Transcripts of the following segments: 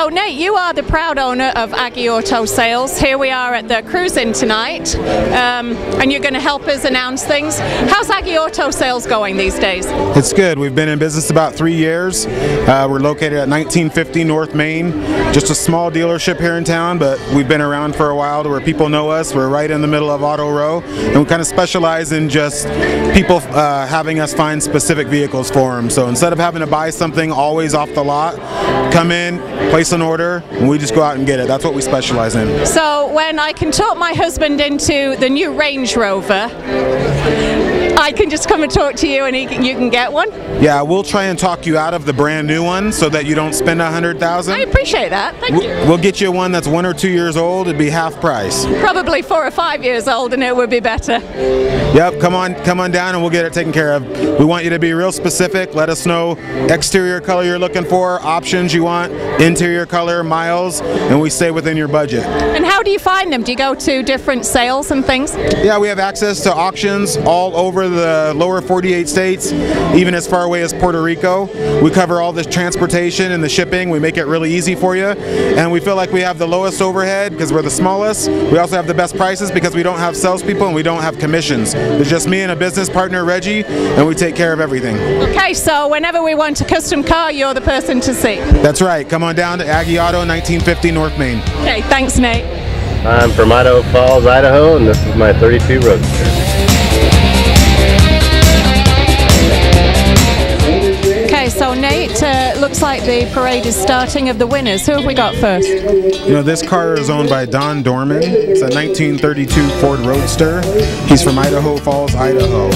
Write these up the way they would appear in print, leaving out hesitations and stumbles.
So Nate, you are the proud owner of Aggie Auto Sales. Here we are at the cruise-in tonight, and you're going to help us announce things. How's Aggie Auto Sales going these days? It's good. We've been in business about 3 years. We're located at 1950 North Main, just a small dealership here in town, but we've been around for a while to where people know us. We're right in the middle of Auto Row, and we kind of specialize in just people having us find specific vehicles for them. So instead of having to buy something always off the lot, come in, place an order, and we just go out and get it. That's what we specialize in. So when I can talk my husband into the new Range Rover, I can just come and talk to you and you can get one? Yeah, we'll try and talk you out of the brand new one so that you don't spend $100,000. I appreciate that. Thank you. We'll get you one that's 1 or 2 years old. It'd be half price. Probably 4 or 5 years old, and it would be better. Yep, come on down and we'll get it taken care of. We want you to be real specific. Let us know exterior color you're looking for, options you want, interior color, miles, and we stay within your budget. And how do you find them? Do you go to different sales and things? Yeah, we have access to auctions all over the lower 48 states, even as far away as Puerto Rico. We cover all the transportation and the shipping. We make it really easy for you, and we feel like we have the lowest overhead because we're the smallest. We also have the best prices because we don't have salespeople and we don't have commissions. There's just me and a business partner, Reggie, and we take care of everything. Okay, so whenever we want a custom car, you're the person to see. That's right. Come on down to Aggie Auto, 1950 North Main. Okay, thanks, Nate. I'm from Idaho Falls, Idaho, and this is my 32 Roadster. Okay, so Nate, looks like the parade is starting of the winners. Who have we got first? You know, this car is owned by Don Dorman. It's a 1932 Ford Roadster. He's from Idaho Falls, Idaho.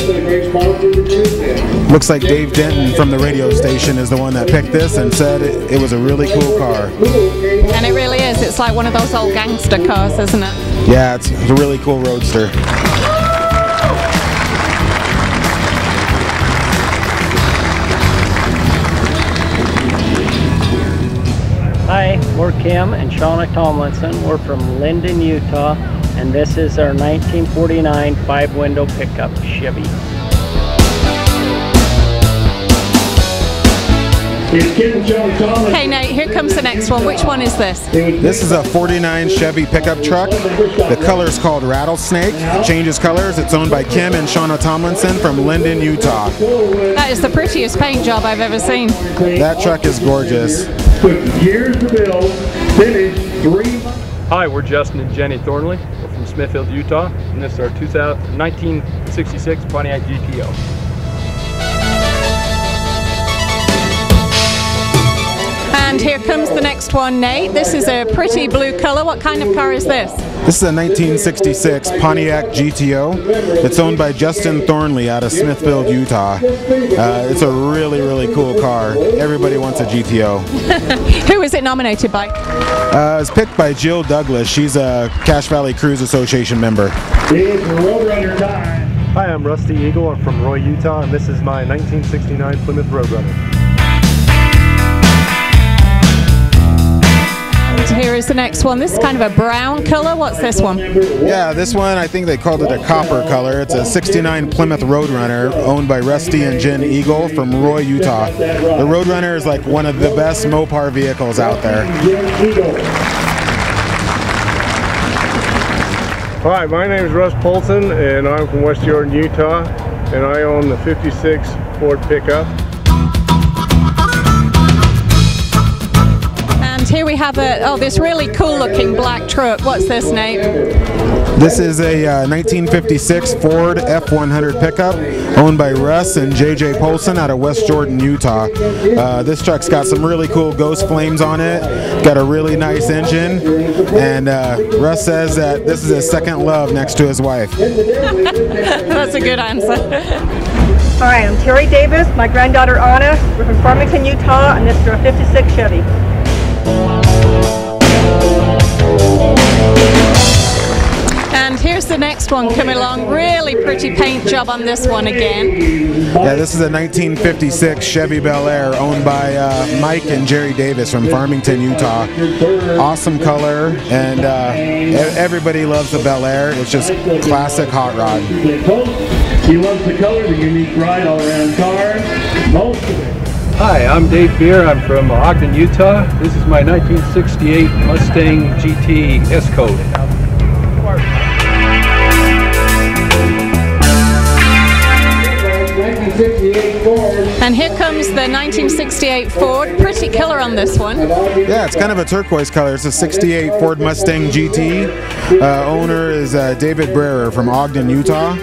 Looks like Dave Denton from the radio station is the one that picked this and said it was a really cool car. And it really is. It's like one of those old gangster cars, isn't it? Yeah, it's a really cool Roadster. Hi, we're Kim and Shauna Tomlinson. We're from Linden, Utah, and this is our 1949 5-window pickup Chevy. Okay, Nate, here comes the next one. Which one is this? This is a 49 Chevy pickup truck. The color is called Rattlesnake. It changes colors. It's owned by Kim and Shauna Tomlinson from Linden, Utah. That is the prettiest paint job I've ever seen. That truck is gorgeous. Took years to build, finished 3 months. Hi, we're Justin and Jenny Thornley. We're from Smithfield, Utah, and this is our 1966 Pontiac GTO. And here comes the next one, Nate. This is a pretty blue color. What kind of car is this? This is a 1966 Pontiac GTO. It's owned by Justin Thornley out of Smithfield, Utah. It's a really, really cool car. Everybody wants a GTO. Who is it nominated by? It's picked by Jill Douglas. She's a Cache Valley Cruise Association member. Hi, I'm Rusty Eagle. I'm from Roy, Utah, and this is my 1969 Plymouth Roadrunner. Here is the next one. This is kind of a brown color. What's this one? Yeah, this one, I think they called it a copper color. It's a 69 Plymouth Roadrunner owned by Rusty and Jen Eagle from Roy, Utah. The Roadrunner is like one of the best Mopar vehicles out there. Hi, my name is Russ Polson, and I'm from West Jordan, Utah, and I own the 56 Ford pickup. Here we have this really cool looking black truck. What's this, Nate? This is a 1956 Ford F100 pickup owned by Russ and JJ Polson out of West Jordan, Utah. This truck's got some really cool ghost flames on it, got a really nice engine, and Russ says that this is his second love next to his wife. That's a good answer. Hi, I'm Terry Davis, my granddaughter Anna. We're from Farmington, Utah, and this is our 56 Chevy. And here's the next one coming along. Really pretty paint job on this one again. Yeah, this is a 1956 Chevy Bel Air owned by Mike and Jerry Davis from Farmington, Utah. Awesome color, and everybody loves the Bel Air. It's just classic hot rod. He loves the color, the unique ride all around car. Most of it Hi, I'm Dave Beer. I'm from Ogden, Utah. This is my 1968 Mustang GT S-Code. And here comes the 1968 Ford. Pretty killer on this one. Yeah, it's kind of a turquoise color. It's a 68 Ford Mustang GT. Owner is David Brerer from Ogden, Utah.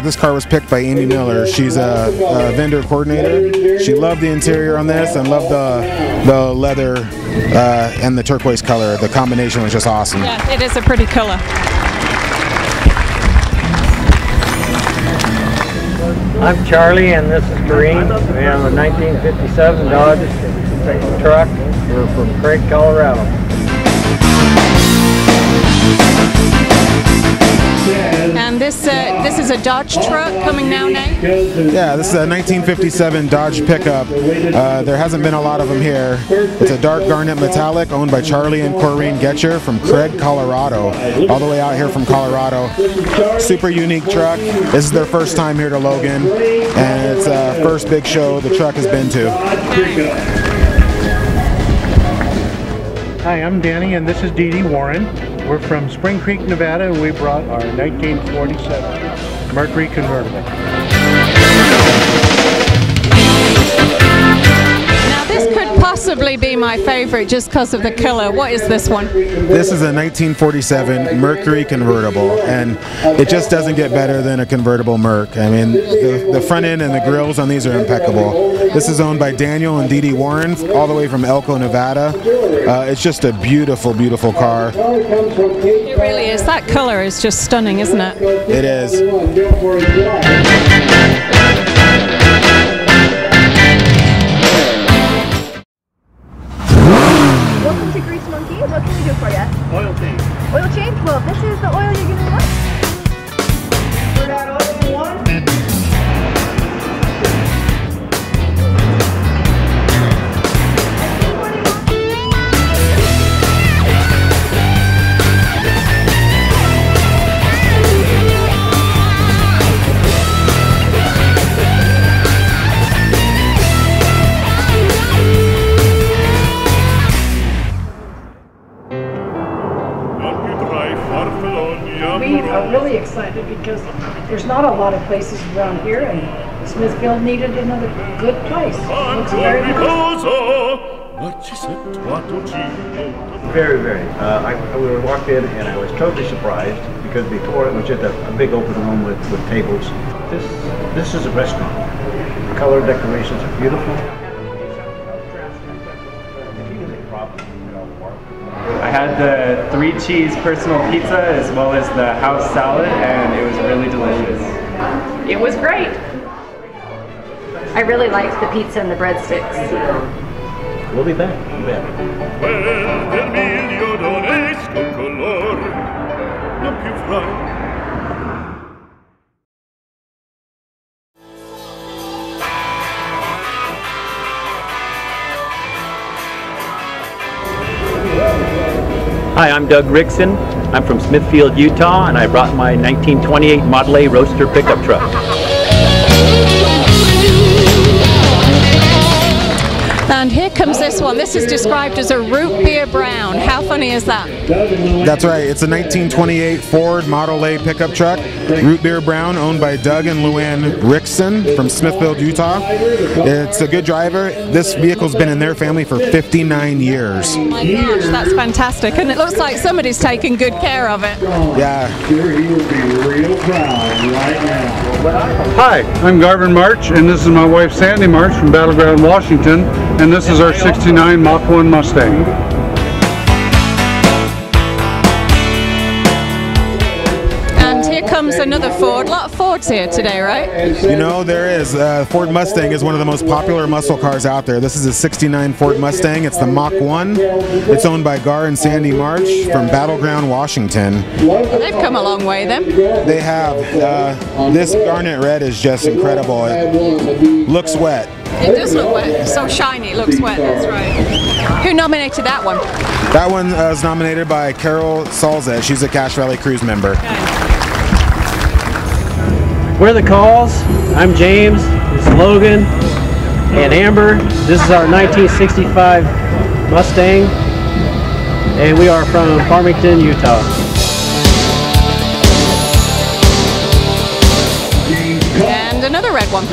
This car was picked by Amy Miller. She's a vendor coordinator. She loved the interior on this and loved the leather and the turquoise color. The combination was just awesome. Yeah, it is a pretty color. I'm Charlie and this is Kareem. We have a 1957 Dodge truck. We're from Craig, Colorado. And this is a Dodge truck coming now, Nate? Yeah, this is a 1957 Dodge pickup. There hasn't been a lot of them here. It's a dark garnet metallic owned by Charlie and Corrine Getcher from Craig, Colorado. All the way out here from Colorado. Super unique truck. This is their first time here to Logan, and it's the first big show the truck has been to. Hi, I'm Danny and this is Dee Dee Warren. We're from Spring Creek, Nevada, and we brought our 1947 Mercury convertible. Now this could possibly be my favorite just because of the color. What is this one? This is a 1947 Mercury convertible, and it just doesn't get better than a convertible Merc. I mean, the front end and the grills on these are impeccable. This is owned by Daniel and Dee Dee Warren, all the way from Elko, Nevada. It's just a beautiful, beautiful car. It really is. That color is just stunning, isn't it? It is. Welcome to Grease Monkey. What can we do for you? Oil change. Oil change? Well, this is the oil you're going to want. For that oil you want? We are really excited because there's not a lot of places around here, and Smithfield needed another good place. It looks very nice. Very, very. We walked in and I was totally surprised because before it was just a big open room with tables. This is a restaurant. The color decorations are beautiful. I had the 3-cheese personal pizza as well as the house salad, and it was really delicious. It was great. I really liked the pizza and the breadsticks. We'll be back. You bet. Hi, I'm Doug Rickson. I'm from Smithfield, Utah, and I brought my 1928 Model A Roadster pickup truck. And here comes this one. This is described as a root beer brown. How funny is that? That's right. It's a 1928 Ford Model A pickup truck, root beer brown, owned by Doug and Luann Rickson from Smithfield, Utah. It's a good driver. This vehicle's been in their family for 59 years. Oh my gosh, that's fantastic. And it looks like somebody's taking good care of it. Yeah. Sure, he will be real proud right now. Hi, I'm Garvin March, and this is my wife Sandy March from Battleground, Washington, and this is our 69 Mach 1 Mustang. And here comes another Ford. A lot of Fords here today, right? You know, there is. Ford Mustang is one of the most popular muscle cars out there. This is a 69 Ford Mustang. It's the Mach 1. It's owned by Gar and Sandy March from Battleground, Washington. Well, they've come a long way then. They have. This garnet red is just incredible. It looks wet. It does look wet. It's so shiny, it looks wet, that's right. Who nominated that one? That one was nominated by Carol Salzet. She's a Cache Valley Cruise member. We're the Calls. I'm James. This is Logan. and Amber. This is our 1965 Mustang, and we are from Farmington, Utah. And another red one.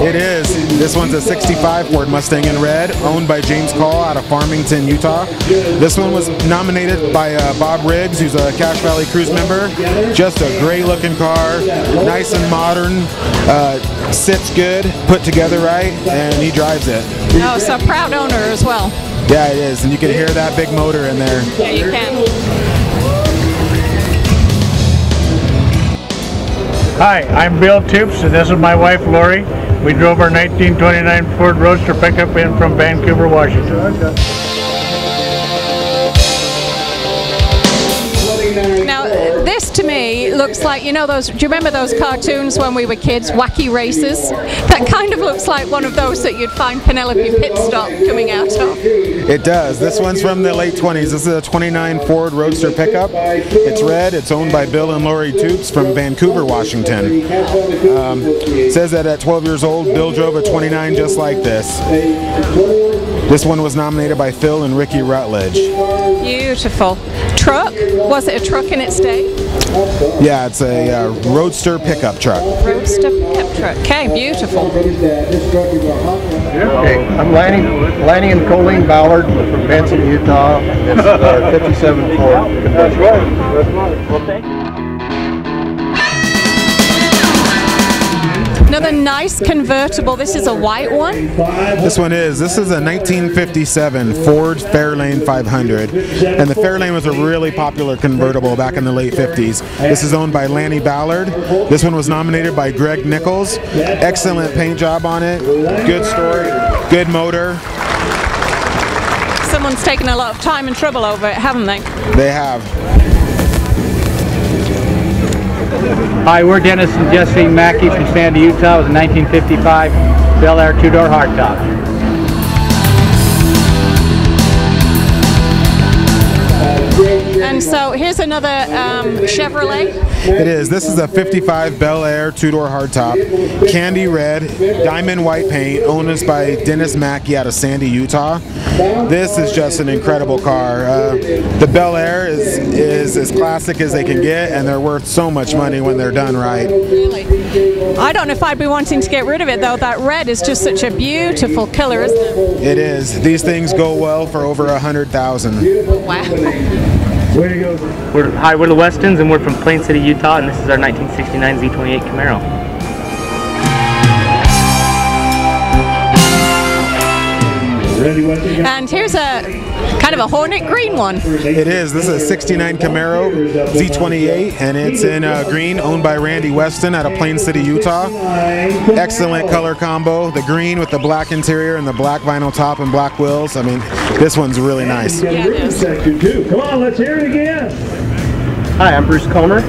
It is. This one's a 65 Ford Mustang in red, owned by James Call out of Farmington, Utah. This one was nominated by Bob Riggs, who's a Cache Valley Cruise member. Just a great looking car, nice and modern, sits good, put together right, and he drives it. Oh, so proud owner as well. Yeah, it is, and you can hear that big motor in there. Yeah, you can. Hi, I'm Bill Toops, and this is my wife Lori. We drove our 1929 Ford Roadster pickup in from Vancouver, Washington. Now, this to me looks like, you know those, do you remember those cartoons when we were kids, Wacky Races? That kind of looks like one of those that you'd find Penelope Pitstop coming out of. It does. This one's from the late 20s. This is a 29 Ford Roadster pickup. It's red. It's owned by Bill and Lori Toops from Vancouver, Washington. It says that at 12 years old, Bill drove a 29 just like this. This one was nominated by Phil and Ricky Rutledge. Beautiful. Truck? Was it a truck in its day? Yeah, it's a Roadster pickup truck. Roadster pickup truck. Okay, beautiful. Okay, I'm Lanny and Colleen Ballard from Benson, Utah. This is our 57 Ford convertible. Another nice convertible. This is a white one. This one is. This is a 1957 Ford Fairlane 500. And the Fairlane was a really popular convertible back in the late 50s. This is owned by Lanny Ballard. This one was nominated by Greg Nichols. Excellent paint job on it. Good story. Good motor. Someone's taken a lot of time and trouble over it, haven't they? They have. Hi, we're Dennis and Jesse Mackey from Sandy, Utah. It was a 1955 Bel Air two-door hardtop. And so here's another Chevrolet. It is. This is a 55 Bel Air two-door hardtop, candy red, diamond white paint, owned by Dennis Mackey out of Sandy, Utah. This is just an incredible car. The Bel Air is as classic as they can get, and they're worth so much money when they're done right. Really? I don't know if I'd be wanting to get rid of it though. That red is just such a beautiful color, isn't it? It is. These things go well for over 100,000. Wow. Where do you go? Hi, we're the Westons, and we're from Plain City, Utah, and this is our 1969 Z28 Camaro. And here's a kind of a hornet green one. It is. This is a 69 Camaro Z28, and it's in green, owned by Randy Weston out of Plain City, Utah. Excellent color combo. The green with the black interior and the black vinyl top and black wheels. I mean, this one's really nice. Yeah, it is. Come on, let's hear it again. Hi, I'm Bruce Comer.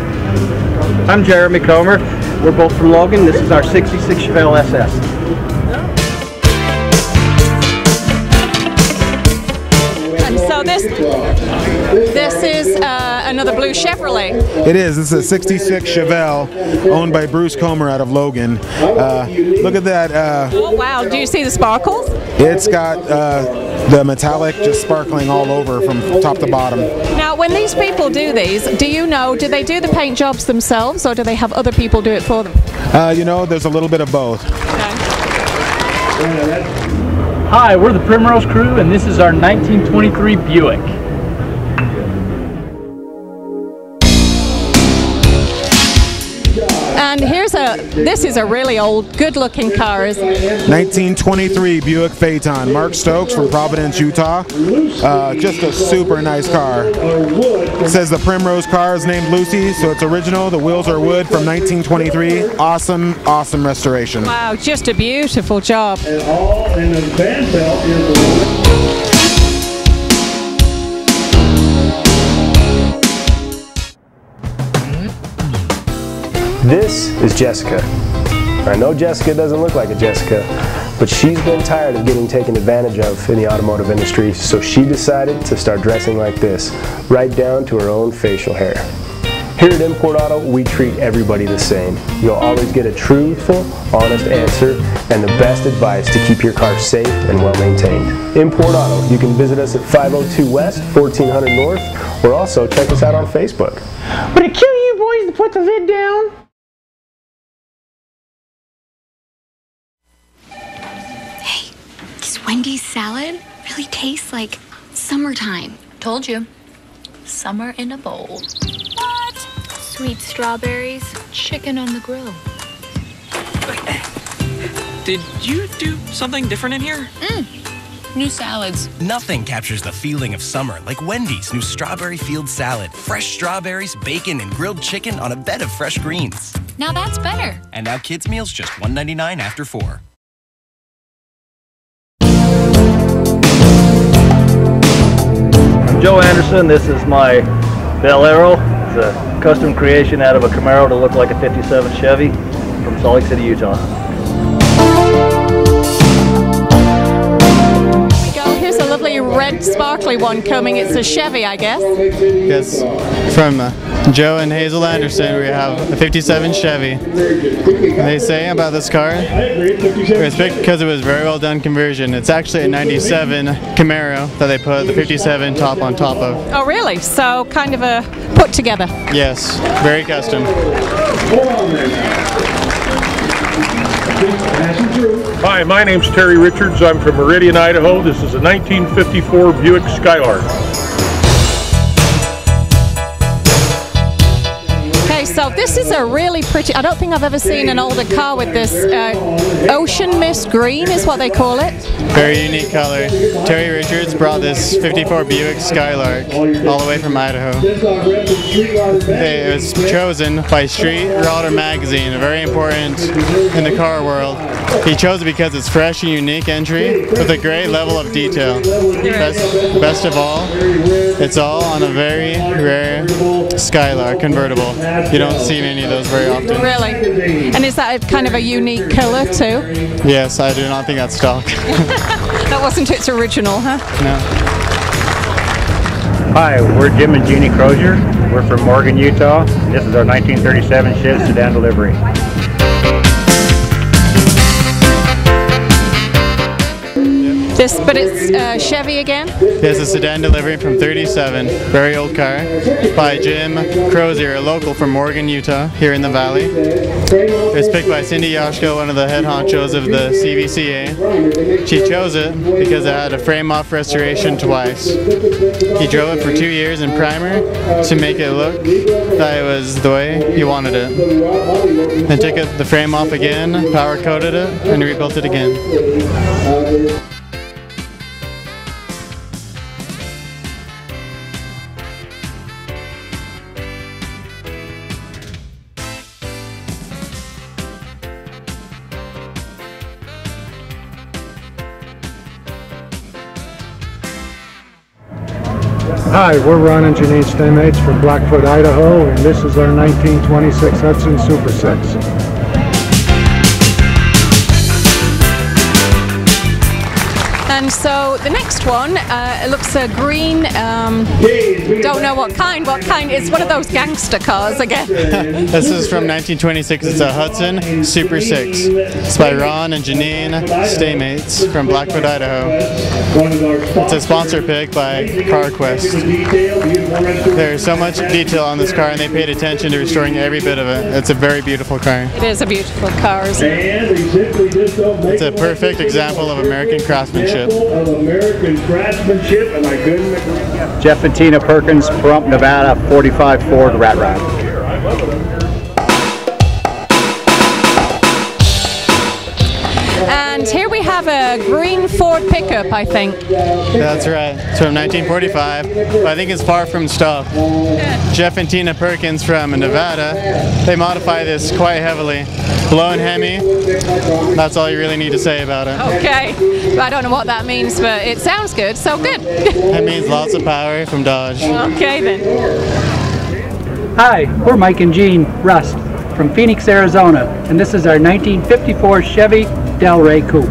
I'm Jeremy Comer. We're both from Logan. This is our 66 Chevelle SS. And so this is another blue Chevrolet. It is. This is a 66 Chevelle owned by Bruce Comer out of Logan. Look at that. Oh wow, do you see the sparkles? It's got the metallic just sparkling all over from top to bottom. Now when these people do these, do you know, do they do the paint jobs themselves or do they have other people do it for them? You know, there's a little bit of both. Hi, we're the Primrose Crew, and this is our 1923 Buick. And this is a really old, good-looking car, isn't it? 1923 Buick Phaeton. Mark Stokes from Providence, Utah. Just a super nice car. It says the Primrose car is named Lucy, so it's original. The wheels are wood from 1923. Awesome, awesome restoration. Wow, just a beautiful job. And all in the van belt is the This is Jessica. I know Jessica doesn't look like a Jessica, but she's been tired of getting taken advantage of in the automotive industry, so she decided to start dressing like this, right down to her own facial hair. Here at Import Auto, we treat everybody the same. You'll always get a truthful, honest answer and the best advice to keep your car safe and well maintained. Import Auto, you can visit us at 502 West, 1400 North, or also check us out on Facebook. Would it kill you boys to put the lid down? Hey, does Wendy's salad really taste like summertime? Told you. Summer in a bowl. What? Sweet strawberries, chicken on the grill. Did you do something different in here? New salads. Nothing captures the feeling of summer like Wendy's new Strawberry Field Salad. Fresh strawberries, bacon, and grilled chicken on a bed of fresh greens. Now that's better. And now kids' meals just $1.99 after 4. I'm Joe Anderson. This is my Bel Aero. It's a custom creation out of a Camaro to look like a 57 Chevy from Salt Lake City, Utah. Here's a lovely red sparkly one coming. It's a Chevy, I guess. Yes, from Joe and Hazel Anderson, we have a 57 Chevy. They say about this car, it was picked because it was very well done conversion. It's actually a 97 Camaro that they put the 57 top on top of. Oh really? So kind of a put together. Yes, very custom. Hi, my name's Terry Richards. I'm from Meridian, Idaho. This is a 1954 Buick Skylark. Okay, so this is a really pretty, I don't think I've ever seen an older car with this ocean mist green is what they call it. Very unique color. Terry Richards brought this 54 Buick Skylark all the way from Idaho. It was chosen by Street Rodder Magazine, very important in the car world. He chose it because it's fresh and unique entry with a great level of detail. Best of all, it's all on a very rare Skylark convertible. You don't see many of those very often. Really? And is that a kind of a unique color too? Yes, I do not think that's stock. That wasn't its original, huh? No. Hi, we're Jim and Jeannie Crozier. We're from Morgan, Utah. This is our 1937 Chevy sedan delivery. But it's Chevy again? Yes, a sedan delivery from 37, very old car, by Jim Crozier, a local from Morgan, Utah, here in the valley. It was picked by Cindy Yoshko, one of the head honchos of the CVCA. She chose it because it had a frame-off restoration twice. He drove it for 2 years in primer to make it look that it was the way he wanted it. Then took the frame off again, power-coated it, and rebuilt it again. Hi, we're Ron and Janine Stamates from Blackfoot, Idaho, and this is our 1926 Hudson Super 6. And so the next one, it looks a green, don't know what kind, it's one of those gangster cars again. This is from 1926, it's a Hudson Super 6. It's by Ron and Janine Stamates from Blackfoot, Idaho. It's a sponsor pick by CarQuest. There's so much detail on this car and they paid attention to restoring every bit of it. It's a very beautiful car. It is a beautiful car, isn't it? It's a perfect example of American craftsmanship. Jeff and Tina Perkins, Pahrump, Nevada, 45 Ford Rat Rod. And here we have a green Ford pickup, I think. That's right. It's from 1945, but I think it's far from stock. Jeff and Tina Perkins from Nevada, they modify this quite heavily. Blow and Hemi, that's all you really need to say about it. Okay, I don't know what that means, but it sounds good, so good. That means lots of power from Dodge. Okay then. Hi, we're Mike and Jean Rust from Phoenix, Arizona, and this is our 1954 Chevy Del Rey Coupe.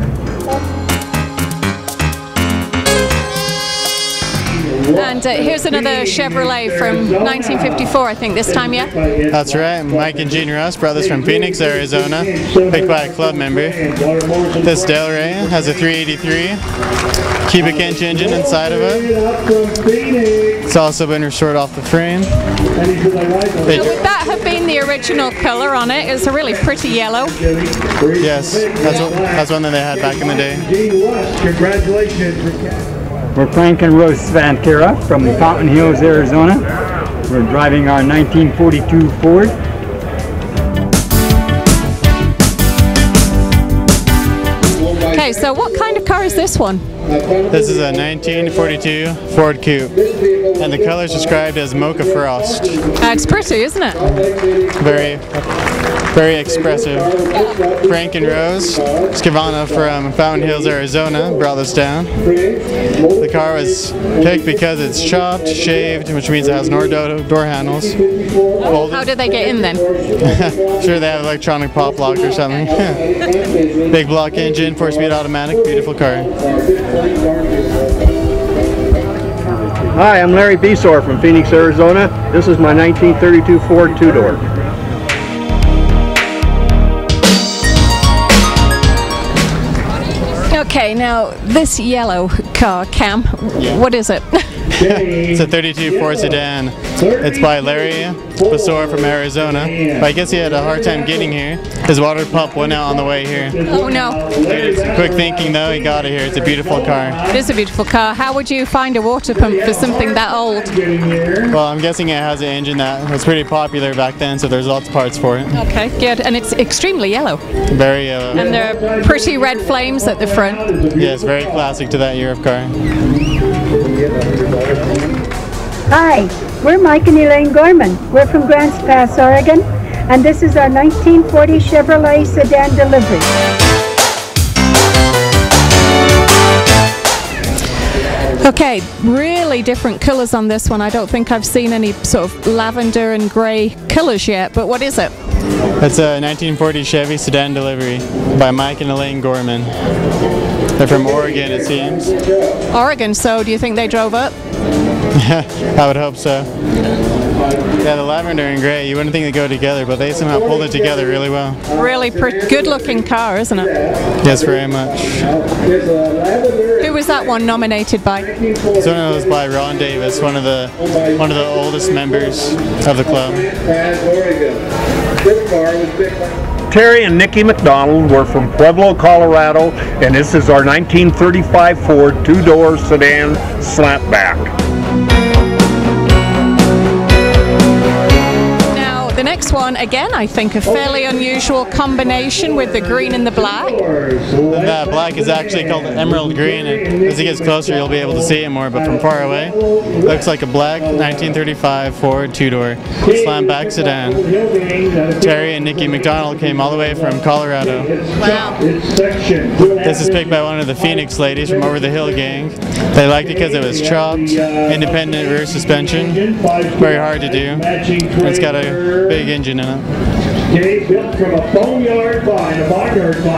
And here's another Chevrolet from 1954, I think, this time, yeah? That's right. Mike and Gene Russ, brothers from Phoenix, Arizona, picked by a club member. This Del Rey has a 383 cubic inch engine inside of it. It's also been restored off the frame. Would that have been the original color on it? It's a really pretty yellow. Yes, that's one that they had back in the day. Congratulations. We're Frank and Rose Svantera from Fountain Hills, Arizona. We're driving our 1942 Ford. Okay, so what kind of car is this one? This is a 1942 Ford Coupe, and the color is described as Mocha Frost. It's pretty, isn't it? Very expressive. Frank and Rose Scavana from Fountain Hills, Arizona brought this down. The car was picked because it's chopped, shaved, which means it has no door handles. How did they get in then? Sure, they have electronic pop lock or something. Big block engine, 4-speed automatic, beautiful car. Hi, I'm Larry Besor from Phoenix, Arizona. This is my 1932 Ford two-door. Okay, now this yellow car, Cam, what is it? It's a 32 Ford sedan. It's by Larry Besor from Arizona. But I guess he had a hard time getting here. His water pump went out on the way here. Oh no. Quick thinking though, he got it here. It's a beautiful car. It is a beautiful car. How would you find a water pump for something that old? Well, I'm guessing it has an engine that was pretty popular back then, so there's lots of parts for it. Okay, good. And it's extremely yellow. Very yellow. And there are pretty red flames at the front. Yes, very classic to that year of car. Hi, we're Mike and Elaine Gorman. We're from Grants Pass, Oregon, and this is our 1940 Chevrolet sedan delivery. Okay, really different colours on this one. I don't think I've seen any sort of lavender and grey colours yet, but what is it? It's a 1940 Chevy sedan delivery by Mike and Elaine Gorman. They're from Oregon, it seems. Oregon, so do you think they drove up? I would hope so. Yeah, the lavender and grey, you wouldn't think they go together, but they somehow pulled it together really well. Really good looking car, isn't it? Yes, very much. Who was that one nominated by? It's one of those by Ron Davis, one of the oldest members of the club. Terry and Nikki McDonald were from Pueblo, Colorado, and this is our 1935 Ford two-door sedan slapback. The next one, again, I think a fairly unusual combination with the green and the black. And that black is actually called emerald green, and as it gets closer you'll be able to see it more, but from far away, looks like a black 1935 Ford two-door slamback sedan. Terry and Nikki McDonald came all the way from Colorado. Wow. This is picked by one of the Phoenix ladies from Over the Hill gang. They liked it because it was chopped, independent rear suspension, very hard to do, and it's got a big engine in it.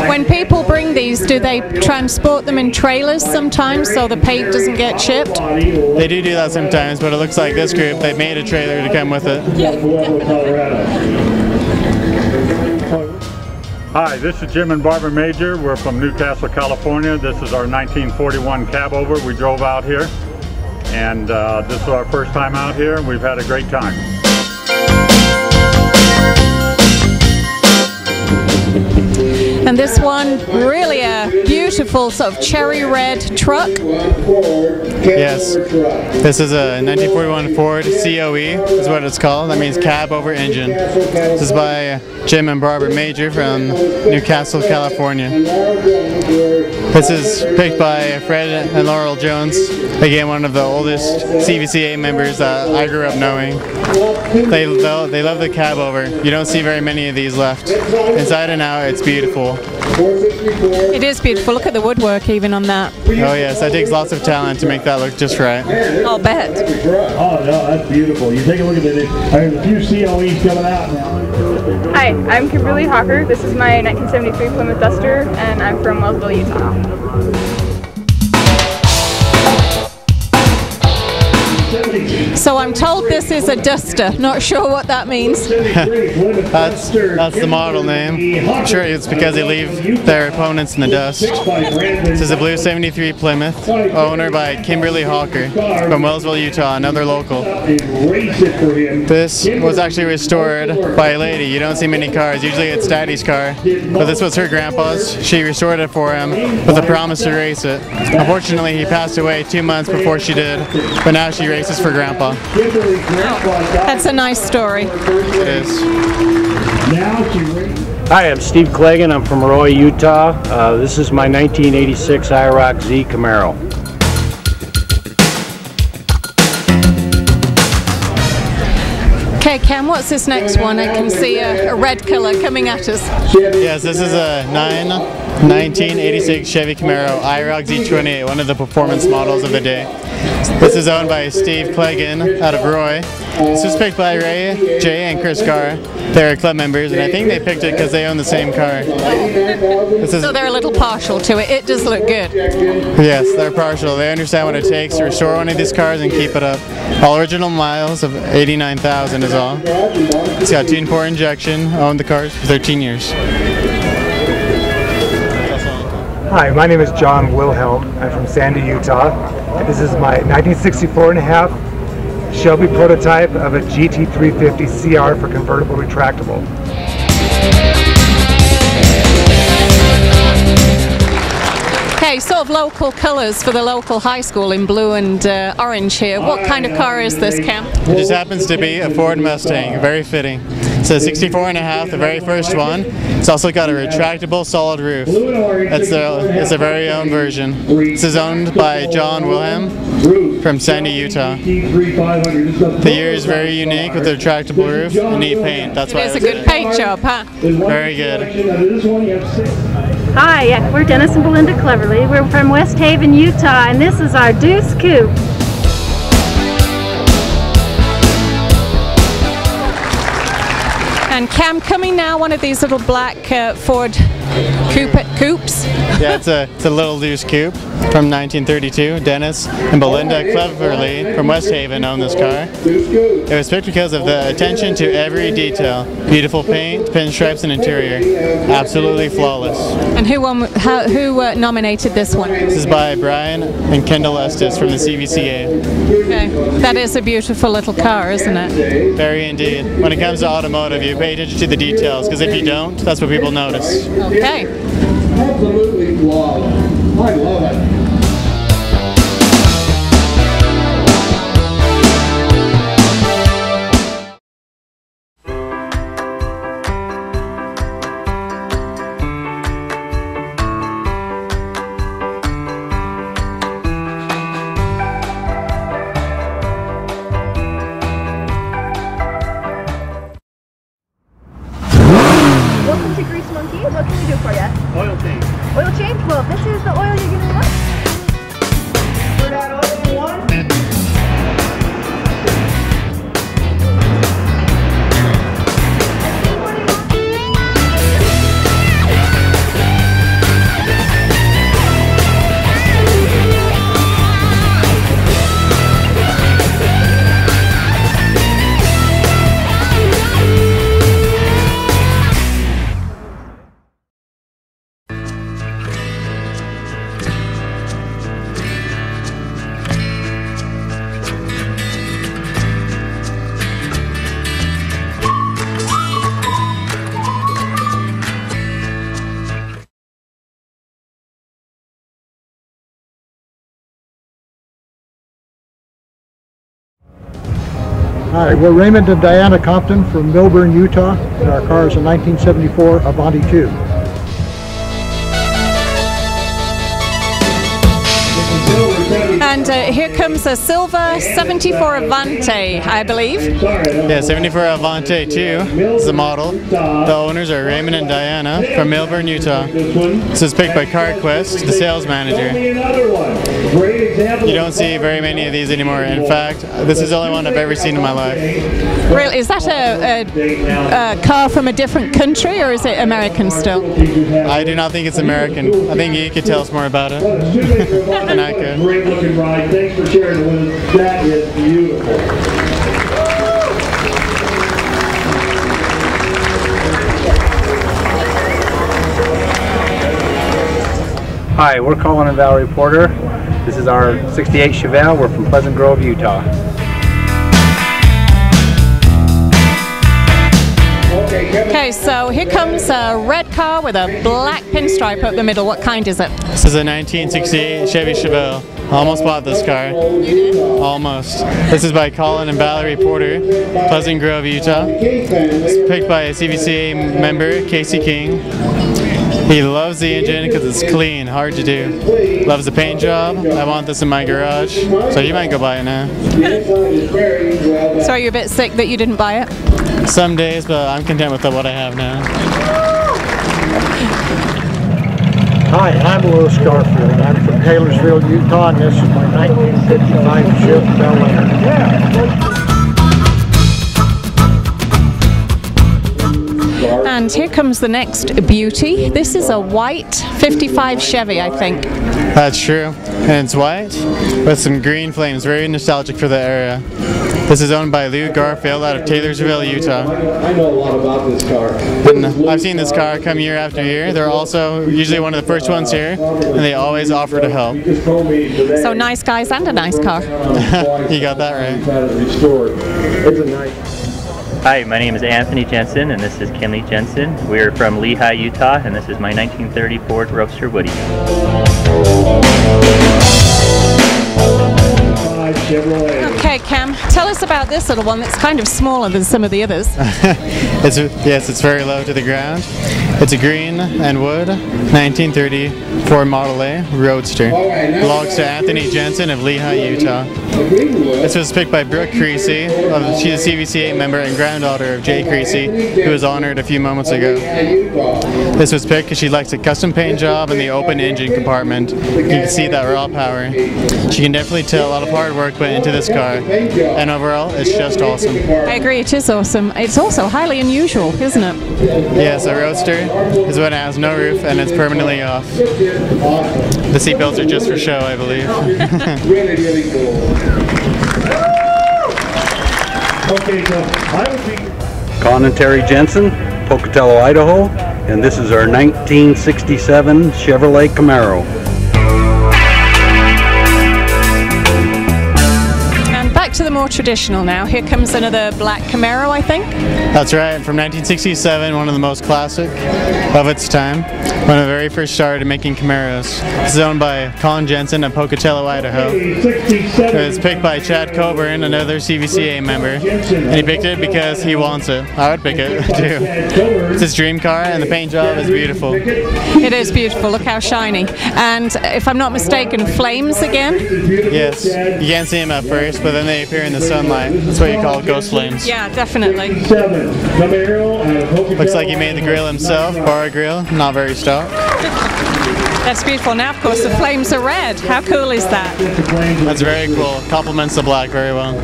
When people bring these, do they transport them in trailers sometimes so the paint doesn't get chipped? They do that sometimes, but it looks like this group, they made a trailer to come with it. Hi, this is Jim and Barbara Major. We're from Newcastle, California. This is our 1941 cab over. We drove out here, and this is our first time out here. We've had a great time. And this one, really a beautiful sort of cherry red truck. Yes, this is a 1941 Ford COE, is what it's called. That means cab over engine. This is by Jim and Barbara Major from Newcastle, California. This is picked by Fred and Laurel Jones, again one of the oldest CVCA members that I grew up knowing. They love the cab over. You don't see very many of these left. Inside and out, it's beautiful. It is beautiful. Look at the woodwork even on that. Oh yes, that takes lots of talent to make that look just right. I'll bet. Oh no, that's beautiful. You take a look at it. There's a few COEs coming out now. Hi, I'm Kimberly Hawker. This is my 1973 Plymouth Duster, and I'm from Wellsville, Utah. So I'm told this is a duster. Not sure what that means. That's the model name. I'm sure it's because they leave their opponents in the dust. This is a blue 73 Plymouth, owner by Kimberly Hawker from Wellsville, Utah, another local. This was actually restored by a lady. You don't see many cars. Usually it's Daddy's car, but this was her grandpa's. She restored it for him with a promise to race it. Unfortunately, he passed away 2 months before she did, but now she races for Grandpa. That's a nice story. It is. Hi, I'm Steve Cleggan. I'm from Roy, Utah. This is my 1986 IROC Z Camaro. Okay, Cam, what's this next one? I can see a red color coming at us. Yes, this is a 1986 Chevy Camaro IROC Z28, one of the performance models of the day. This is owned by Steve Cleggan out of Roy. This was picked by Ray, Jay, and Chris Carr. They're club members, and I think they picked it because they own the same car. So they're a little partial to it. It does look good. Yes, they're partial. They understand what it takes to restore one of these cars and keep it up. All original miles of 89,000 is all. It's got Tune 4 injection, owned the cars for 13 years. Hi, my name is John Wilhelm. I'm from Sandy, Utah. This is my 1964.5 Shelby prototype of a GT350 CR for convertible retractable. Okay, sort of local colours for the local high school in blue and orange here. What kind of car is this, Cam? It just happens to be a Ford Mustang, very fitting. It's a 64.5, the very first one. It's also got a retractable solid roof. It's their very own version. This is owned by John Wilhelm from Sandy, Utah. The year is very unique with the retractable roof and neat paint. That's why it's a good paint job, huh? Very good. Hi, we're Dennis and Belinda Cleverly. We're from West Haven, Utah, and this is our Deuce Coupe. And Cam, coming now, one of these little black Ford coupes. Yeah, it's a little Deuce Coupe from 1932. Dennis and Belinda Cleverly from West Haven own this car. It was picked because of the attention to every detail. Beautiful paint, pinstripes, and interior. Absolutely flawless. And who nominated this one? This is by Brian and Kendall Estes from the CVCA. Okay. That is a beautiful little car, isn't it? Very indeed. When it comes to automotive, you pay attention to the details, because if you don't, that's what people notice. Okay. Absolutely flawless. I love it. Welcome to Grease Monkey. What can we do for you? Oil change. Oil change? Well, this is the oil you're gonna want. For that oil one. Hi, we're Raymond and Diana Compton from Milburn, Utah, and our car is a 1974 Avanti 2. And here comes a silver 74 Avante, I believe. Yeah, 74 Avante 2 is the model. The owners are Raymond and Diana from Milburn, Utah. This is picked by CarQuest, the sales manager. You don't see very many of these anymore. In fact, this is the only one I've ever seen in my life. Really? Is that a car from a different country, or is it American still? I do not think it's American. I think you could tell us more about it than I could. Mike. Thanks for sharing with us. That is beautiful. Hi, we're Colin and Valerie Porter. This is our 68 Chevelle. We're from Pleasant Grove, Utah. Okay, so here comes a red car with a black pinstripe up the middle. What kind is it? This is a 1968 Chevy Chevelle. Almost bought this car. You did? Almost. This is by Colin and Valerie Porter, Pleasant Grove, Utah. It's picked by a CVCA member, Casey King. He loves the engine because it's clean, hard to do. Loves the paint job. I want this in my garage, so you might go buy it now. So are you a bit sick that you didn't buy it? Some days, but I'm content with what I have now. Hi, I'm Louis Garfield. I'm from Taylorsville, Utah, and this is my 1955 Chevy Bel Air. And here comes the next beauty. This is a white 55 Chevy, I think. That's true. And it's white with some green flames, very nostalgic for the era. This is owned by Lou Garfield out of Taylorsville, Utah. I know a lot about this car. And I've seen this car come year after year. They're also usually one of the first ones here, and they always offer to help. So nice guys and a nice car. You got that right. Hi, my name is Anthony Jensen, and this is Kenley Jensen. We're from Lehigh, Utah, and this is my 1930 Ford Roadster Woody. Okay, Cam, tell us about this little one that's kind of smaller than some of the others. Yes, it's very low to the ground. It's a green and wood 1930 Ford Model A Roadster. Belongs to Anthony Jensen of Lehigh, Utah. This was picked by Brooke Creasy. She's a CVCA member and granddaughter of Jay Creasy, who was honored a few moments ago. This was picked because she likes a custom paint job and the open engine compartment. You can see that raw power. She can definitely tell a lot of hard work went into this car, and overall, it's just awesome. I agree, it is awesome. It's also highly unusual, isn't it? Yes, a Roadster is when it has no roof and it's permanently off. The seatbelts are just for show, I believe. Really cool. Okay, so I would be Colin and Terry Jensen, Pocatello, Idaho, and this is our 1967 Chevrolet Camaro. To the more traditional now. Here comes another black Camaro, I think. That's right, from 1967, one of the most classic of its time. When it very first started making Camaros. This is owned by Colin Jensen of Pocatello, Idaho. It was picked by Chad Coburn, another CVCA member, and he picked it because he wants it. I would pick it too. It's his dream car, and the paint job is beautiful. It is beautiful. Look how shiny. And if I'm not mistaken, flames again? Yes, you can't see them at first, but then they appear in the sunlight. That's what you call ghost flames. Yeah, definitely. Looks like he made the grill himself, bar grill, not very stock. That's beautiful. Now, of course, the flames are red. How cool is that? That's very cool. Complements the black very well.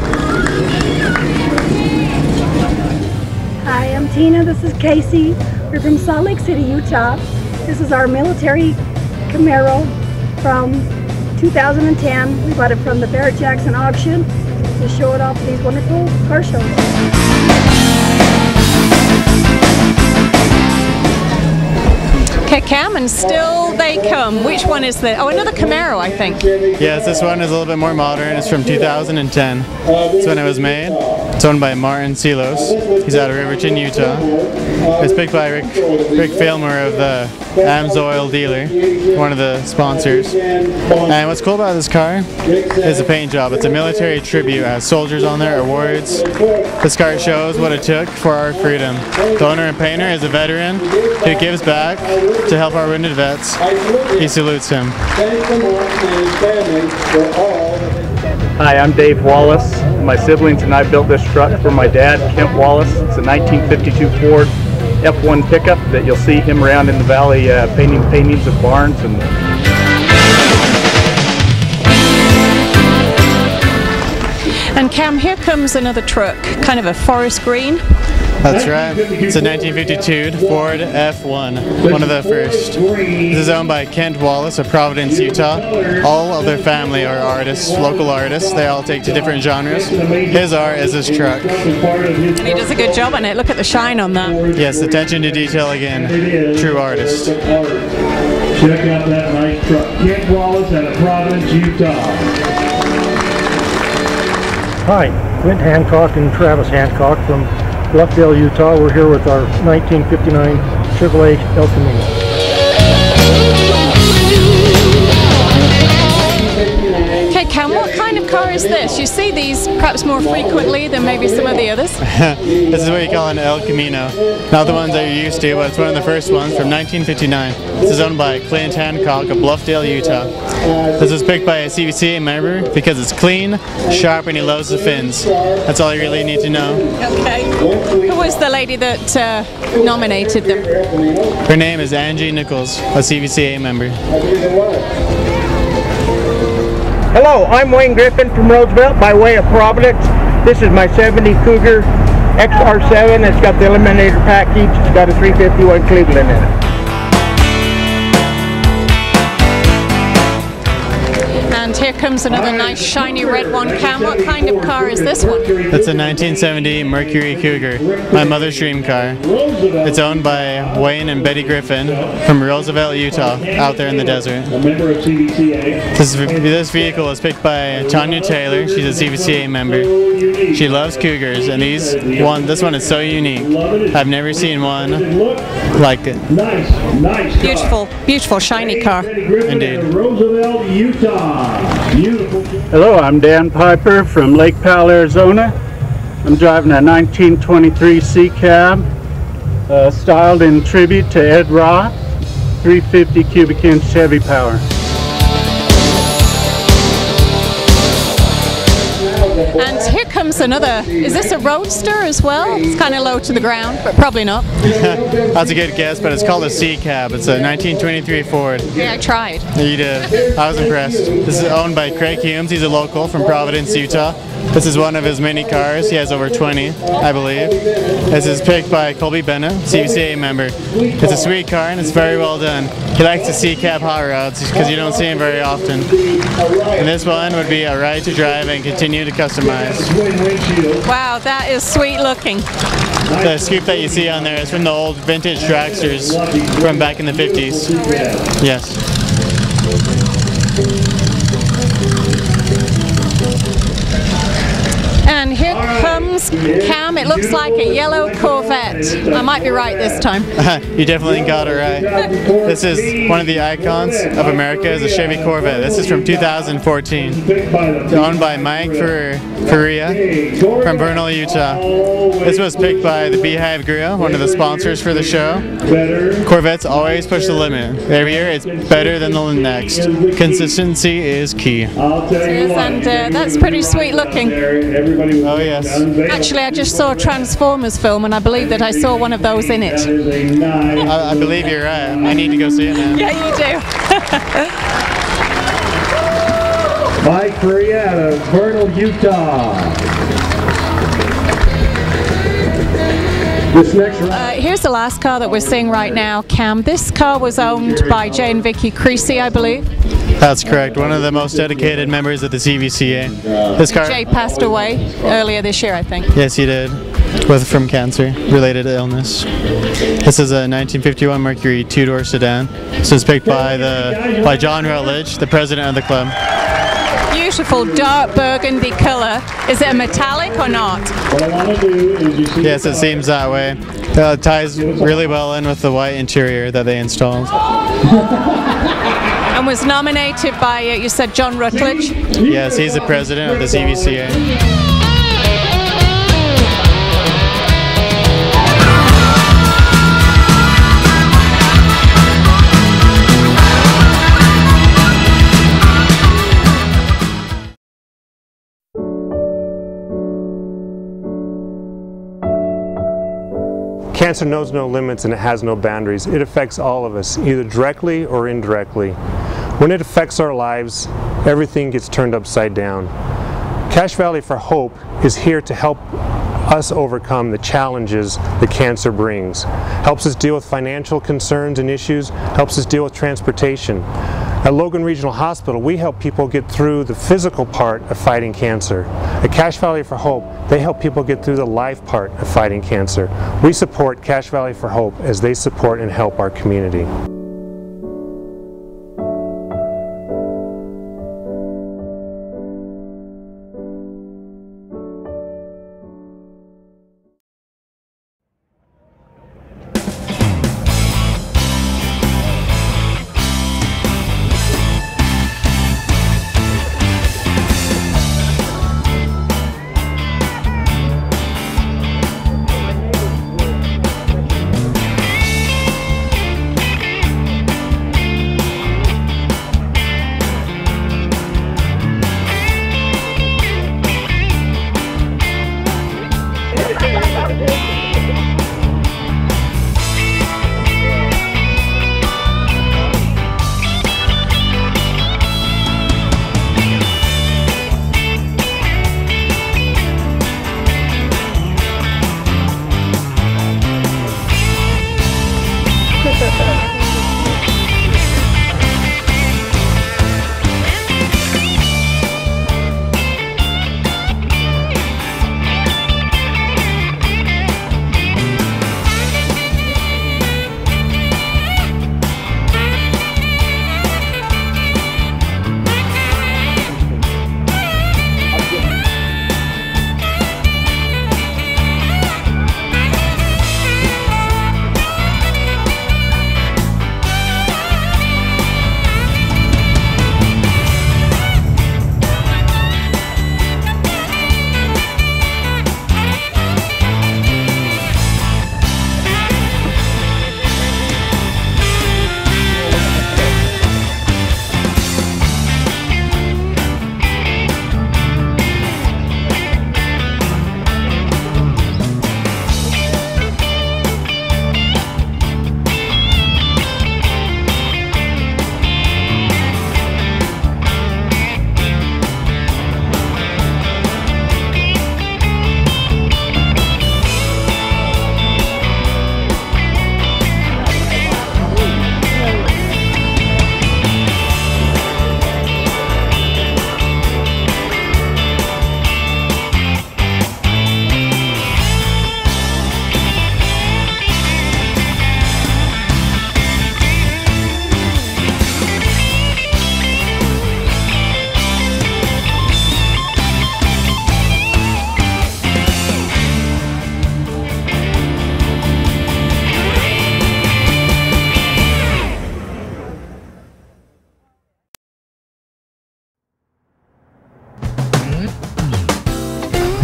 Hi, I'm Tina. This is Casey. We're from Salt Lake City, Utah. This is our military Camaro from 2010. We bought it from the Barrett-Jackson auction to show it off at these wonderful car shows. Okay, Cam, and still they come. Which one is the? Oh, another Camaro, I think. Yes, this one is a little bit more modern. It's from 2010. That's when it was made. It's owned by Martin Silos. He's out of Riverton, Utah. It's picked by Rick Failmer of the Amsoil dealer, one of the sponsors. And what's cool about this car is the paint job. It's a military tribute. It has soldiers on there, awards. This car shows what it took for our freedom. The owner and painter is a veteran who gives back to help our wounded vets. He salutes him. Hi, I'm Dave Wallace. My siblings and I built this truck for my dad, Kent Wallace. It's a 1952 Ford F1 pickup that you'll see him around in the valley painting paintings of barns. And Cam, here comes another truck, kind of a forest green. That's right. It's a 1952 Ford F1, one of the first. This is owned by Kent Wallace of Providence, Utah. All of their family are artists, local artists. They all take to different genres. His art is his truck. And he does a good job on it. Look at the shine on that. Yes, attention to detail again. True artist. Check out that nice truck. Kent Wallace out of Providence, Utah. Hi, Clint Hancock and Travis Hancock from Bluffdale, Utah. We're here with our 1959 Chevrolet El Camino. Okay, Cam, what kind of car is this? You see these perhaps more frequently than maybe some of the others? This is what you call an El Camino. Not the ones that you're used to, but it's one of the first ones from 1959. This is owned by Clint Hancock of Bluffdale, Utah. This was picked by a CVCA member because it's clean, sharp, and he loves the fins. That's all you really need to know. Okay. Who was the lady that nominated them? Her name is Angie Nichols, a CVCA member. Hello, I'm Wayne Griffin from Roosevelt by way of Providence. This is my 70 Cougar XR7. It's got the Eliminator package. It's got a 351 Cleveland in it. And here comes another nice shiny red one. Cam, what kind of car is this one? It's a 1970 Mercury Cougar, my mother's dream car. It's owned by Wayne and Betty Griffin from Roosevelt, Utah, out there in the desert. This vehicle was picked by Tanya Taylor. She's a CVCA member. She loves Cougars, and this one is so unique. I've never seen one like it. Beautiful, beautiful shiny car. Indeed. Roosevelt, Utah. Beautiful. Hello, I'm Dan Piper from Lake Powell, Arizona. I'm driving a 1923 C Cab, styled in tribute to Ed Roth, 350 cubic inch Chevy power. And here comes another. Is this a Roadster as well? It's kind of low to the ground, but probably not. That's a good guess, but it's called a C Cab. It's a 1923 Ford. Yeah, I tried. You did. I was impressed. This is owned by Craig Humes. He's a local from Providence, Utah. This is one of his many cars. He has over 20, I believe. This is picked by Colby Bennett, CVCA member. It's a sweet car and it's very well done. He likes to see cab hot rods because you don't see him very often. And this one would be a ride to drive and continue to customize. Wow, that is sweet looking. The scoop that you see on there is from the old vintage dragsters from back in the 50s. Yes. And here comes Cam. It looks like a yellow Corvette. I might be right this time. You definitely got it right. This is one of the icons of America, is a Chevy Corvette. This is from 2014. It's owned by Mike Faria from Vernal, Utah. This was picked by the Beehive Grill, one of the sponsors for the show. Corvettes always push the limit. Every year it's better than the next. Consistency is key. And that's pretty sweet looking. Oh yes. Actually, I just saw a Transformers film and I believe that I saw one of those in it. I believe you're right. I need to go see it now. Yeah, you do. Mike Faria out of Vernal, Utah. Here's the last car that we're seeing right now, Cam. This car was owned by Jay and Vicky Creasy, I believe. That's correct. One of the most dedicated members of the CVCA. This car. Jay passed away earlier this year, I think. Yes, he did, from cancer-related illness. This is a 1951 Mercury two-door sedan. This was picked by John Rutledge, the president of the club. Beautiful dark burgundy color. Is it a metallic or not? Yes, it seems that way. It ties really well in with the white interior that they installed. And was nominated by, you said, John Rutledge? Yes, he's the president of the CVCA. Cancer knows no limits and it has no boundaries. It affects all of us, either directly or indirectly. When it affects our lives, everything gets turned upside down. Cache Valley for Hope is here to help us overcome the challenges that cancer brings. Helps us deal with financial concerns and issues, helps us deal with transportation. At Logan Regional Hospital, we help people get through the physical part of fighting cancer. At Cache Valley for Hope, they help people get through the life part of fighting cancer. We support Cache Valley for Hope as they support and help our community.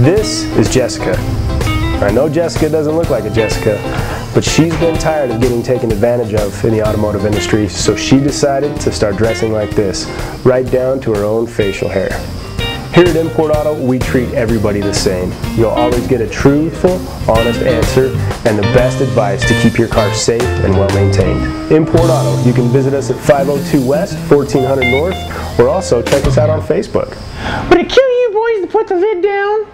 This is Jessica. I know Jessica doesn't look like a Jessica, but she's been tired of getting taken advantage of in the automotive industry, so she decided to start dressing like this, right down to her own facial hair. Here at Import Auto, we treat everybody the same. You'll always get a truthful, honest answer and the best advice to keep your car safe and well maintained. Import Auto, you can visit us at 502 West, 1400 North, or also check us out on Facebook. Would it kill you boys to put the lid down?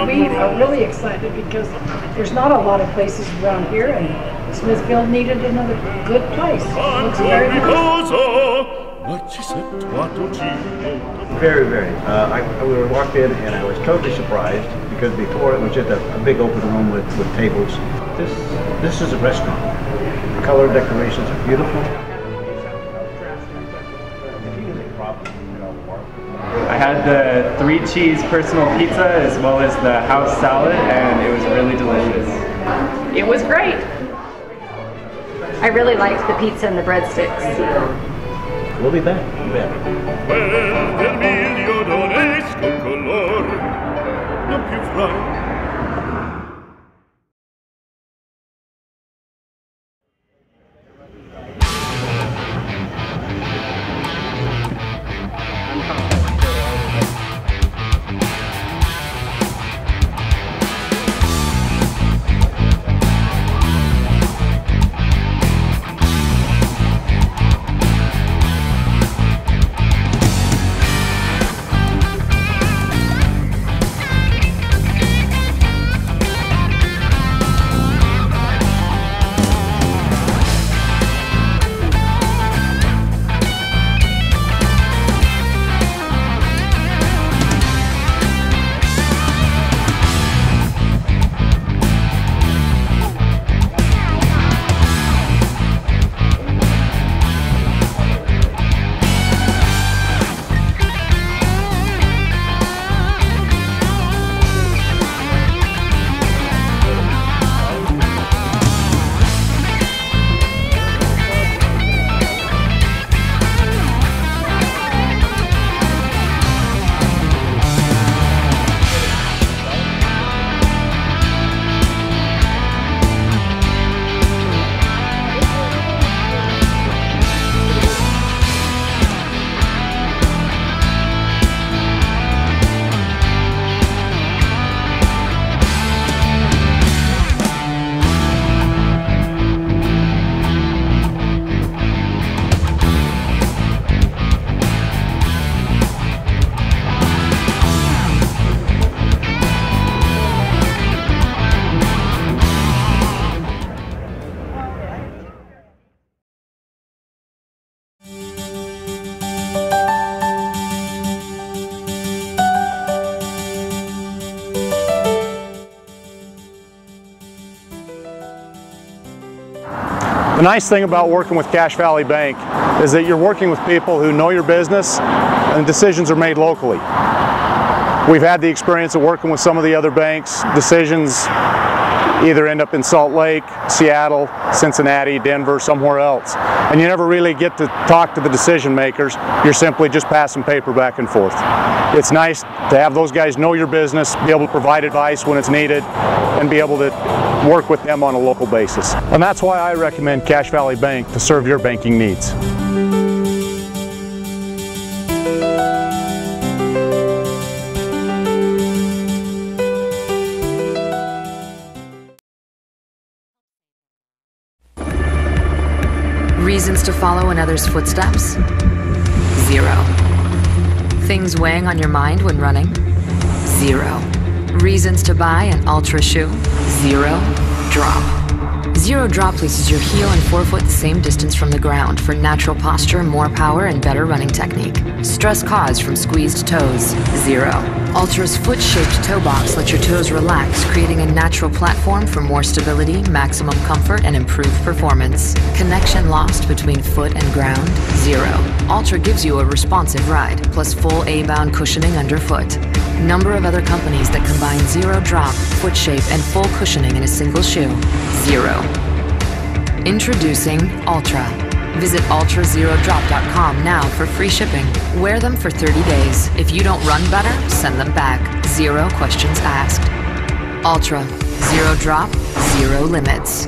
We are really excited because there's not a lot of places around here, and Smithfield needed another good place. It looks very nice. Very, very. We walked in and I was totally surprised because before it was just a big open room with tables. This is a restaurant. The color decorations are beautiful. I had the 3-cheese personal pizza as well as the house salad, and it was really delicious. It was great. I really liked the pizza and the breadsticks. We'll be back. The nice thing about working with Cache Valley Bank is that you're working with people who know your business and decisions are made locally. We've had the experience of working with some of the other banks. Decisions either end up in Salt Lake, Seattle, Cincinnati, Denver, somewhere else. And you never really get to talk to the decision makers. You're simply just passing paper back and forth. It's nice to have those guys know your business, be able to provide advice when it's needed, and be able to work with them on a local basis. And that's why I recommend Cache Valley Bank to serve your banking needs. Reasons to follow in others' footsteps? 0. Things weighing on your mind when running? 0. Reasons to buy an Ultra shoe? 0. Drop. 0 Drop places your heel and forefoot the same distance from the ground for natural posture, more power, and better running technique. Stress caused from squeezed toes? 0. Ultra's foot-shaped toe box lets your toes relax, creating a natural platform for more stability, maximum comfort, and improved performance. Connection lost between foot and ground? 0. Ultra gives you a responsive ride, plus full A-bound cushioning underfoot. Number of other companies that combine 0 Drop, foot shape, and full cushioning in a single shoe? 0. Introducing Ultra. Visit ultra0drop.com now for free shipping. Wear them for 30 days. If you don't run better, send them back. 0 questions asked. Ultra. 0 Drop, 0 limits.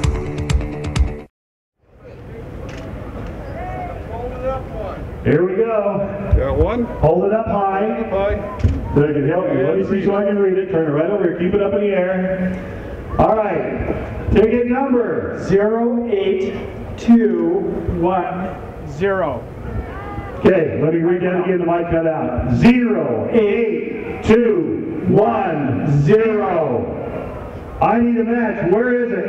Here we go. Got one. Hold it up high. So I can help you. Let me see so I can read it. Turn it right over here. Keep it up in the air. All right. Ticket number 08210. Okay, let me read that again. The mic cut out. 08210. I need a match. Where is it?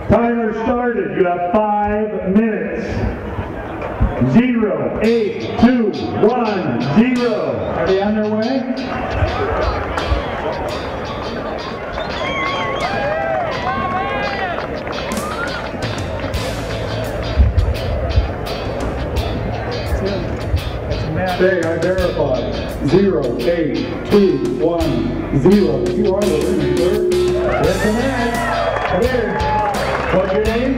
Timer started. You have 5 minutes. 08210. Are they on their way? Say, I verified. 08210. You are the winner, sir. That's the match. Come here. What's your name?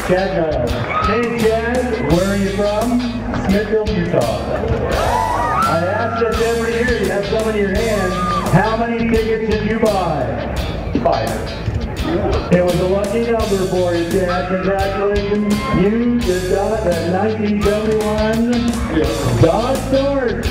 Chad Giles. Hey, Chad. Where are you from? Smithfield, Utah. I asked this every year. You have some in your hand. How many tickets did you buy? 5. It was a lucky number for you, Chad. Congratulations. You just got that 1971 Dodge Dart.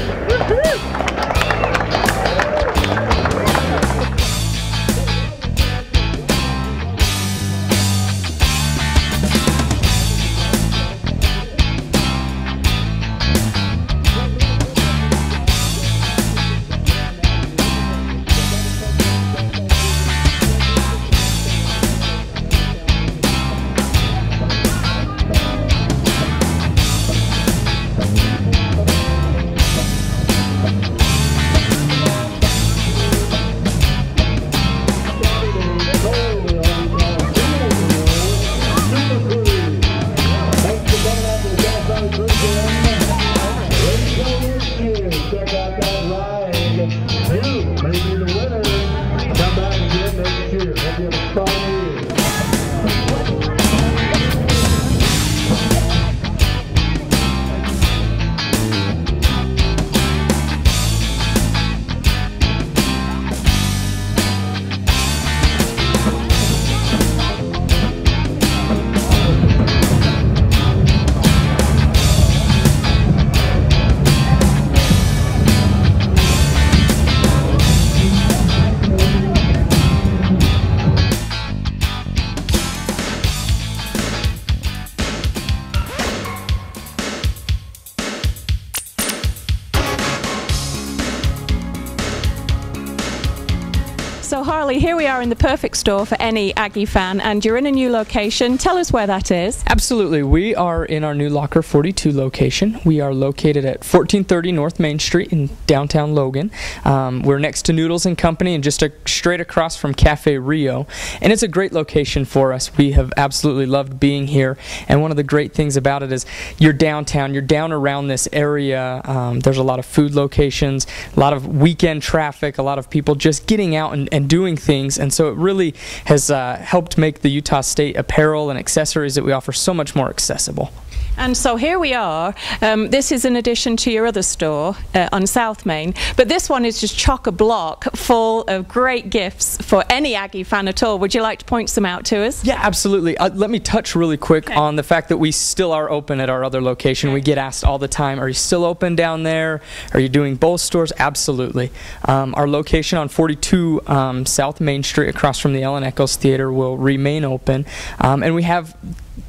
So Harley, here we are in the perfect store for any Aggie fan, and you're in a new location. Tell us where that is. Absolutely. We are in our new Locker 42 location. We are located at 1430 North Main Street in downtown Logan. We're next to Noodles and Company and just straight across from Cafe Rio. And it's a great location for us. We have absolutely loved being here. And one of the great things about it is you're downtown. You're down around this area. There's a lot of food locations, a lot of weekend traffic, a lot of people just getting out and doing things, and so it really has helped make the Utah State apparel and accessories that we offer so much more accessible. And so here we are. This is in addition to your other store on South Main, but this one is just chock-a-block full of great gifts for any Aggie fan at all. Would you like to point some out to us? Yeah, absolutely. Let me touch really quick on the fact that we still are open at our other location. We get asked all the time, are you still open down there? Are you doing both stores? Absolutely. Our location on 42 South Main Street across from the Ellen Echols Theater will remain open, and we have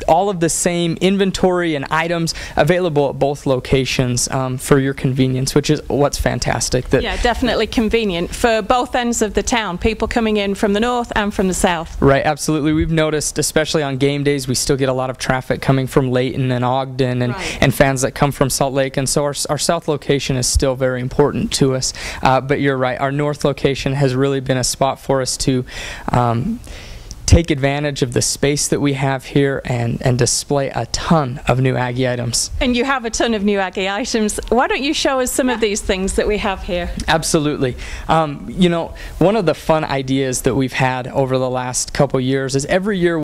all of the same inventory and items available at both locations for your convenience, which is what's fantastic. Yeah, definitely convenient for both ends of the town, people coming in from the north and from the south. Right, absolutely. We've noticed, especially on game days, we still get a lot of traffic coming from Layton and Ogden and fans that come from Salt Lake, and so our south location is still very important to us. But you're right, our north location has really been a spot for us to take advantage of the space that we have here and display a ton of new Aggie items. And you have a ton of new Aggie items. Why don't you show us some of these things that we have here? Absolutely. You know, one of the fun ideas that we've had over the last couple years is every year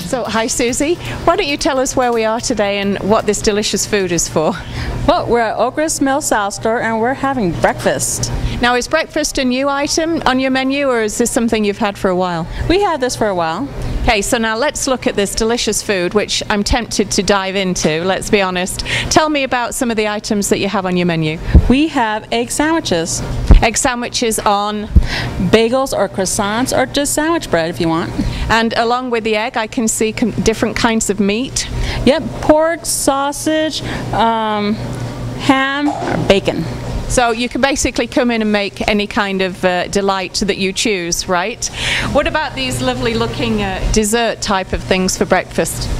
So, hi Susie, why don't you tell us where we are today and what this delicious food is for? Well, we're at Oak Ridge Mill South Store and we're having breakfast. Now, is breakfast a new item on your menu, or is this something you've had for a while? We had this for a while. Okay, so now let's look at this delicious food, which I'm tempted to dive into, let's be honest. Tell me about some of the items that you have on your menu. We have egg sandwiches. Egg sandwiches on? Bagels or croissants or just sandwich bread if you want. And along with the egg, I can see different kinds of meat. Yep, pork, sausage, ham, or bacon. So you can basically come in and make any kind of delight that you choose, right? What about these lovely looking dessert type of things for breakfast?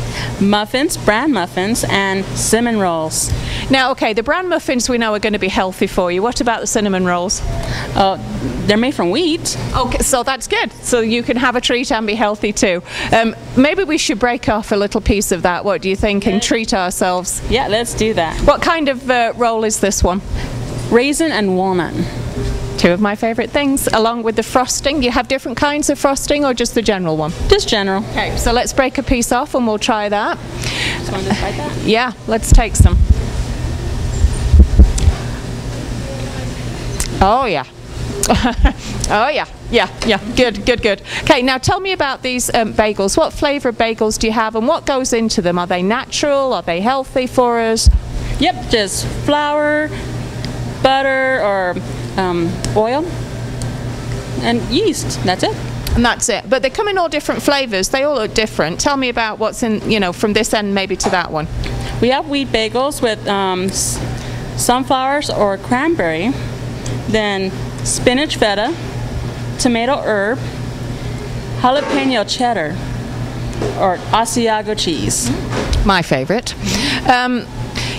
Muffins, bran muffins, and cinnamon rolls. Now, okay, the bran muffins we know are going to be healthy for you. What about the cinnamon rolls? They're made from wheat. Okay, so that's good. So you can have a treat and be healthy too. Maybe we should break off a little piece of that, what do you think, and treat ourselves? Yeah, let's do that. What kind of roll is this one? Raisin and walnut. Two of my favorite things, along with the frosting. Do you have different kinds of frosting or just the general one? Just general. Okay, so let's break a piece off and we'll try that. Just want to try that? Yeah, let's take some. Oh yeah. Oh yeah, yeah, good. Okay, now tell me about these bagels. What flavor bagels do you have and what goes into them? Are they natural? Are they healthy for us? Yep, just flour, butter, or oil, and yeast. That's it. And that's it. But they come in all different flavors. They all look different. Tell me about what's in, you know, from this end maybe to that one. We have wheat bagels with sunflowers or cranberry, then spinach feta, tomato herb, jalapeno cheddar, or Asiago cheese. My favorite.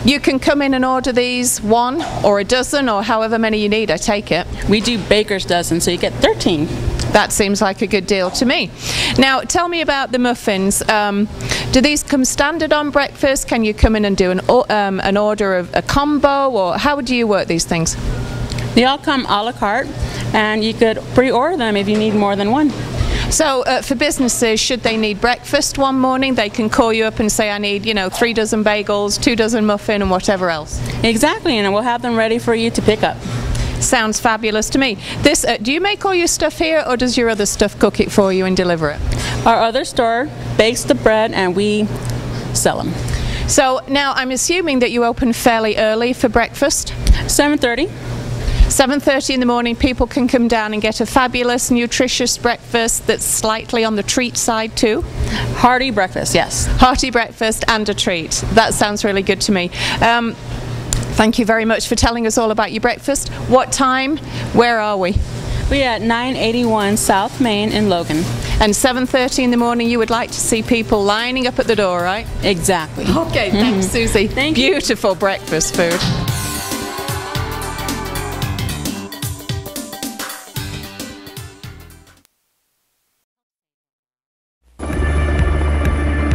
You can come in and order these one or a dozen or however many you need, I take it. We do baker's dozen, so you get 13. That seems like a good deal to me. Now, tell me about the muffins. Do these come standard on breakfast? Can you come in and do an order of a combo, or how do you work these things? They all come a la carte, and you could pre-order them if you need more than one. So for businesses, should they need breakfast one morning, they can call you up and say, I need, 3 dozen bagels, 2 dozen muffin, and whatever else. Exactly, and we'll have them ready for you to pick up. Sounds fabulous to me. This, do you make all your stuff here, or does your other stuff cook it for you and deliver it? Our other store bakes the bread and we sell them. So now I'm assuming that you open fairly early for breakfast? 7:30. 7:30 in the morning, people can come down and get a fabulous, nutritious breakfast that's slightly on the treat side too. Hearty breakfast, yes. Hearty breakfast and a treat. That sounds really good to me. Thank you very much for telling us all about your breakfast. What time? Where are we? We're at 981 South Main in Logan. And 7:30 in the morning, you would like to see people lining up at the door, right? Exactly. Okay, thanks, Susie. Thank you. Beautiful breakfast food.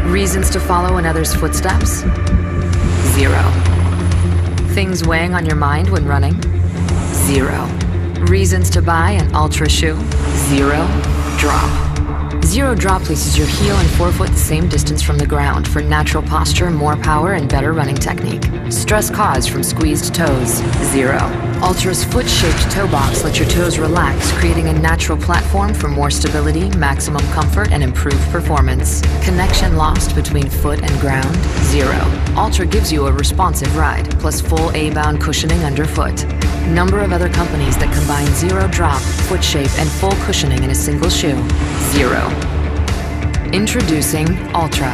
Reasons to follow in others' footsteps? 0. Things weighing on your mind when running? 0. Reasons to buy an Ultra shoe? 0. Drop. 0 drop places your heel and forefoot the same distance from the ground for natural posture, more power, and better running technique. Stress caused from squeezed toes? 0. Ultra's foot-shaped toe box lets your toes relax, creating a natural platform for more stability, maximum comfort, and improved performance. Connection lost between foot and ground? 0. Ultra gives you a responsive ride, plus full A-bound cushioning underfoot. Number of other companies that combine 0 drop, foot shape, and full cushioning in a single shoe? 0. Introducing Ultra.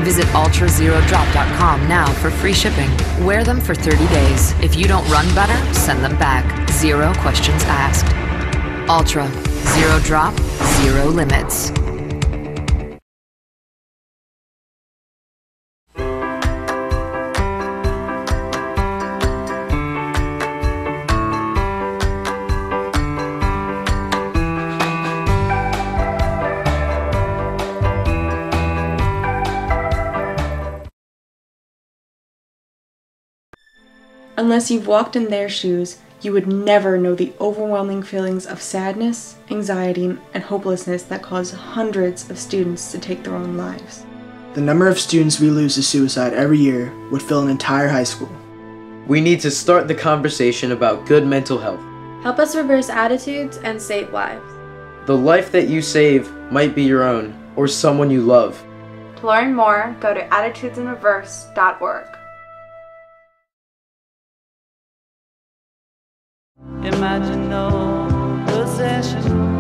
Visit ultrazerodrop.com now for free shipping. Wear them for 30 days. If you don't run better, send them back. 0 questions asked. Ultra. 0 drop, 0 limits. Unless you've walked in their shoes, you would never know the overwhelming feelings of sadness, anxiety, and hopelessness that cause hundreds of students to take their own lives. The number of students we lose to suicide every year would fill an entire high school. We need to start the conversation about good mental health. Help us reverse attitudes and save lives. The life that you save might be your own, or someone you love. To learn more, go to attitudesinreverse.org. Imagine no possession.